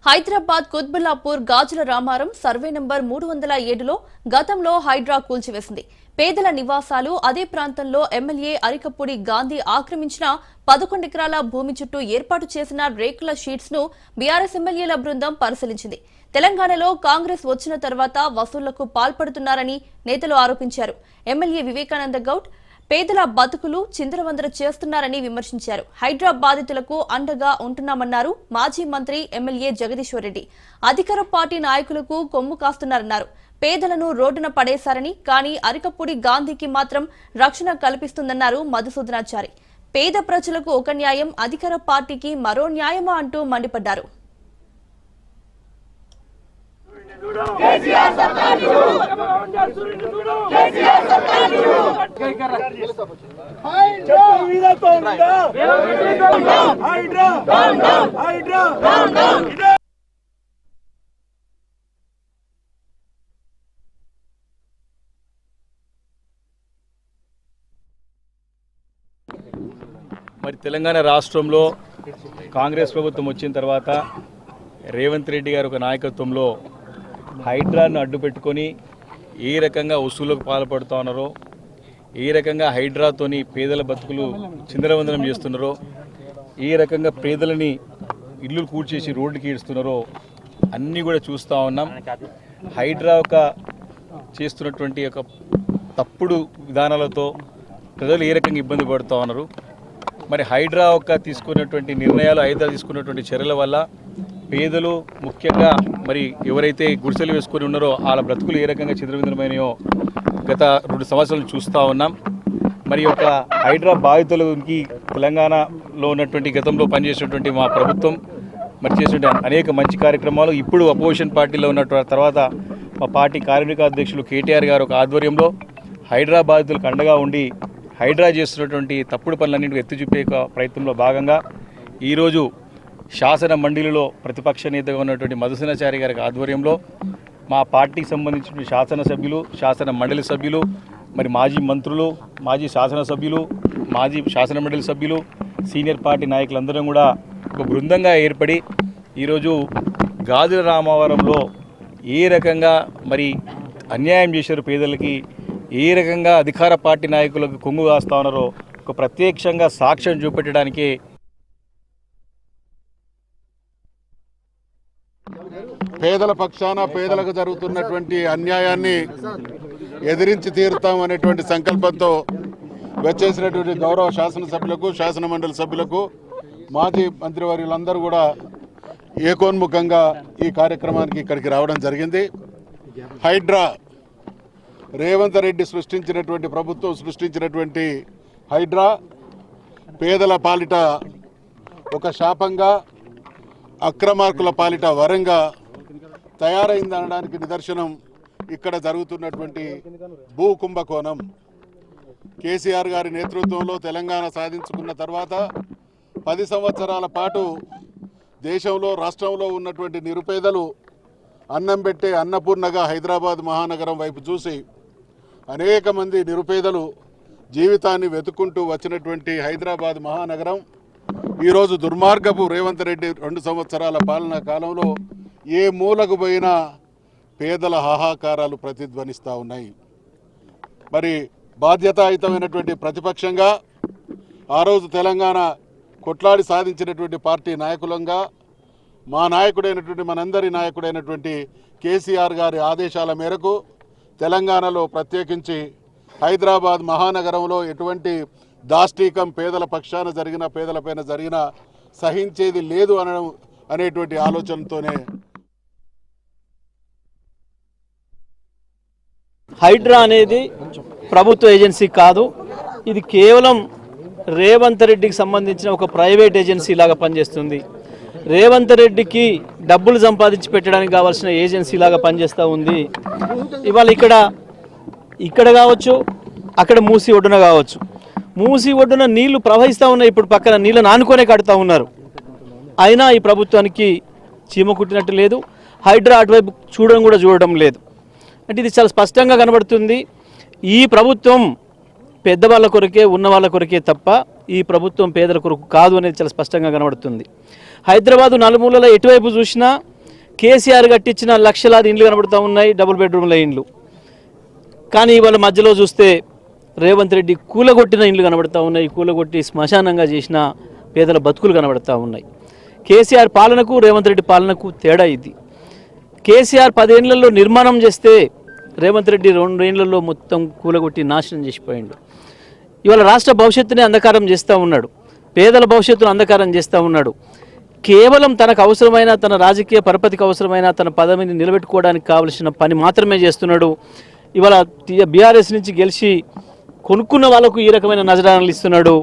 హైదరాబాద్ కుత్బుల్లాపూర్ గాజుల Ramaram survey number 307లో గతంలో హైడ్రా కూల్చివేసింది. పేదల నివాసాలు అదే ప్రాంతంలో ఎమ్మెల్యే అరికపూడి గాంధీ ఆక్రమించిన 11 ఎకరాల భూమి చుట్టూ ఏర్పాటు చేసిన రేకుల షీట్స్ ను బీఆర్ఎస్ ఎమ్మెల్యేల బృందం పరిశీలించింది. తెలంగాణలో కాంగ్రెస్ వచ్చిన తర్వాత వసూళ్లకు పాల్పడుతున్నారని నేతలు ఆరోపించారు. ఎమ్మెల్యే వివేకానంద గౌడ్ పేదల బతుకులు చిందరవందర చేస్తున్నారని విమర్శించారు. హైడ్రా బాధితులకు అండగా ఉంటున్నామన్నారు మాజీ మంత్రి ఎమ్మెల్యే జగదీశ్వర్ రెడ్డి. అధికార పార్టీ నాయకులకు కొమ్ము కాస్తున్నారన్నారు. పేదలను రోడ్డున పడేశారని, కానీ అరికపూడి గాంధీకి మాత్రం రక్షణ కల్పిస్తుందన్నారు మధుసూదనాచారి. పేద ప్రజలకు ఒక న్యాయం, అధికార పార్టీకి మరో న్యాయమా అంటూ మండిపడ్డారు. మరి తెలంగాణ రాష్ట్రంలో కాంగ్రెస్ ప్రభుత్వం వచ్చిన తర్వాత రేవంత్ రెడ్డి గారి ఒక నాయకత్వంలో హైడ్రాను అడ్డుపెట్టుకొని ఏ రకంగా వసూళ్లకు పాల్పడుతూ ఉన్నారో, ఏ రకంగా హైడ్రాతోని పేదల బతుకులు చిందరవందనం చేస్తున్నారో, ఏ రకంగా పేదలని ఇల్లు కూల్చేసి రోడ్డుకి ఈడుస్తున్నారో అన్నీ కూడా చూస్తూ ఉన్నాం. హైడ్రా ఒక చేస్తున్నటువంటి ఒక తప్పుడు విధానాలతో ప్రజలు ఏ రకంగా ఇబ్బంది పడుతూ ఉన్నారు. మరి హైడ్రా ఒక తీసుకున్నటువంటి నిర్ణయాలు, హైడ్రా తీసుకున్నటువంటి చర్యల వల్ల పేదలు ముఖ్యంగా మరి ఎవరైతే గుడిసెలు వేసుకొని ఉన్నారో వాళ్ళ బ్రతుకులు ఏ రకంగా చిందరవందరమైనాయో గత 2 సంవత్సరాలు చూస్తూ ఉన్నాం. మరి ఒక హైడ్రా బాధితులకి తెలంగాణలో ఉన్నటువంటి గతంలో పనిచేసినటువంటి మా ప్రభుత్వం మరి చేసినటువంటి అనేక మంచి కార్యక్రమాలు ఇప్పుడు అపోజిషన్ పార్టీలో ఉన్న తర్వాత మా పార్టీ కార్మిక అధ్యక్షులు కేటీఆర్ గారు ఒక ఆధ్వర్యంలో హైడ్రా బాధితులకు అండగా ఉండి హైడ్రా చేస్తున్నటువంటి తప్పుడు పనులన్నింటినీ ఎత్తి చూపే ప్రయత్నంలో భాగంగా ఈరోజు శాసన మండలిలో ప్రతిపక్ష నేతగా ఉన్నటువంటి మధుసూదనాచారి గారి ఆధ్వర్యంలో మా పార్టీకి సంబంధించిన శాసనసభ్యులు, శాసన మండలి సభ్యులు, మరి మాజీ మంత్రులు, మాజీ శాసనసభ్యులు, మాజీ శాసన మండలి సభ్యులు, సీనియర్ పార్టీ నాయకులందరం కూడా ఒక బృందంగా ఏర్పడి ఈరోజు గాజుల రామవరంలో ఏ రకంగా మరి అన్యాయం చేశారు పేదలకి, ఏ రకంగా అధికార పార్టీ నాయకులకు కొంగు కాస్తా ఉన్నారో ఒక ప్రత్యక్షంగా సాక్ష్యం చూపెట్టడానికి పేదల పక్షాన పేదలకు జరుగుతున్నటువంటి అన్యాయాన్ని ఎదిరించి తీరుతాం అనేటువంటి సంకల్పంతో వచ్చేసినటువంటి గౌరవ శాసనసభ్యులకు, శాసన మండలి సభ్యులకు, మాజీ మంత్రివర్యులందరూ కూడా ఏకోన్ముఖంగా ఈ కార్యక్రమానికి ఇక్కడికి రావడం జరిగింది. హైడ్రా రేవంత్ రెడ్డి సృష్టించినటువంటి ప్రభుత్వం సృష్టించినటువంటి హైడ్రా పేదల పాలిట ఒక శాపంగా, అక్రమార్కుల పాలిట వరంగా తయారైందనడానికి నిదర్శనం ఇక్కడ జరుగుతున్నటువంటి భూ కుంభకోణం. కేసీఆర్ గారి నేతృత్వంలో తెలంగాణ సాధించుకున్న తర్వాత 10 సంవత్సరాల పాటు దేశంలో, రాష్ట్రంలో ఉన్నటువంటి నిరుపేదలు అన్నం పెట్టే అన్నపూర్ణగా హైదరాబాద్ మహానగరం వైపు చూసి అనేక మంది నిరుపేదలు జీవితాన్ని వెతుక్కుంటూ వచ్చినటువంటి హైదరాబాద్ మహానగరం ఈరోజు దుర్మార్గపు రేవంత్ రెడ్డి 2 సంవత్సరాల పాలనా కాలంలో ఏ మూలకు పోయినా పేదల హాహాకారాలు ప్రతిధ్వనిస్తూ ఉన్నాయి. మరి బాధ్యతాయుతమైనటువంటి ప్రతిపక్షంగా ఆ రోజు తెలంగాణ కొట్లాడి సాధించినటువంటి పార్టీ నాయకులంగా మా నాయకుడైనటువంటి, మనందరి నాయకుడైనటువంటి కేసీఆర్ గారి ఆదేశాల మేరకు తెలంగాణలో ప్రత్యేకించి హైదరాబాద్ మహానగరంలో ఎటువంటి దాష్టీకం పేదల పక్షాన జరిగిన, పేదలపైన జరిగిన సహించేది లేదు అనేటువంటి ఆలోచనతోనే హైడ్రా అనేది ప్రభుత్వ ఏజెన్సీ కాదు. ఇది కేవలం రేవంత్ రెడ్డికి సంబంధించిన ఒక ప్రైవేట్ ఏజెన్సీ లాగా పనిచేస్తుంది. రేవంత్ రెడ్డికి డబ్బులు సంపాదించి పెట్టడానికి కావాల్సిన ఏజెన్సీ లాగా పనిచేస్తూ ఉంది. ఇవాళ ఇక్కడ కావచ్చు, అక్కడ మూసి ఒడ్డున కావచ్చు. మూసి ఒడ్డున నీళ్లు ప్రవహిస్తూ ఉన్నాయి, ఇప్పుడు పక్కన నీళ్ళను ఆనుకొనే కడుతూ ఉన్నారు. అయినా ఈ ప్రభుత్వానికి చీమ కుట్టినట్టు లేదు. హైడ్రా అటువైపు చూడడం లేదు. అంటే ఇది చాలా స్పష్టంగా కనబడుతుంది. ఈ ప్రభుత్వం పెద్దవాళ్ళ కొరకే, ఉన్న వాళ్ళ కొరకే తప్ప ఈ ప్రభుత్వం పేదల కొరకు కాదు అనేది చాలా స్పష్టంగా కనబడుతుంది. హైదరాబాదు నలుమూలలో ఎటువైపు చూసినా కేసీఆర్ కట్టించిన లక్షలాది ఇండ్లు కనబడుతూ ఉన్నాయి, డబుల్ బెడ్రూమ్ల ఇండ్లు. కానీ ఇవాళ మధ్యలో చూస్తే రేవంత్ రెడ్డి కూలగొట్టిన ఇండ్లు కనబడుతూ ఉన్నాయి, కూలగొట్టి శ్మశానంగా చేసిన పేదల బతుకులు కనబడుతూ ఉన్నాయి. కేసీఆర్ పాలనకు రేవంత్ రెడ్డి పాలనకు తేడా ఇది. కేసీఆర్ 10 ఏళ్లలో నిర్మాణం చేస్తే రేవంత్ రెడ్డి 2 ఏళ్లలో మొత్తం కూలగొట్టి నాశనం చేసిపోయిండు. ఇవాళ రాష్ట్ర భవిష్యత్తుని అంధకారం చేస్తూ ఉన్నాడు, పేదల భవిష్యత్తును అంధకారం చేస్తూ ఉన్నాడు. కేవలం తనకు అవసరమైన, తన రాజకీయ పరపతికి అవసరమైన, తన పదవిని నిలబెట్టుకోవడానికి కావలసిన పని మాత్రమే చేస్తున్నాడు. ఇవాళ బీఆర్ఎస్ నుంచి గెలిచి కొనుక్కున్న వాళ్ళకు ఈ రకమైన నజరానాలు ఇస్తున్నాడు.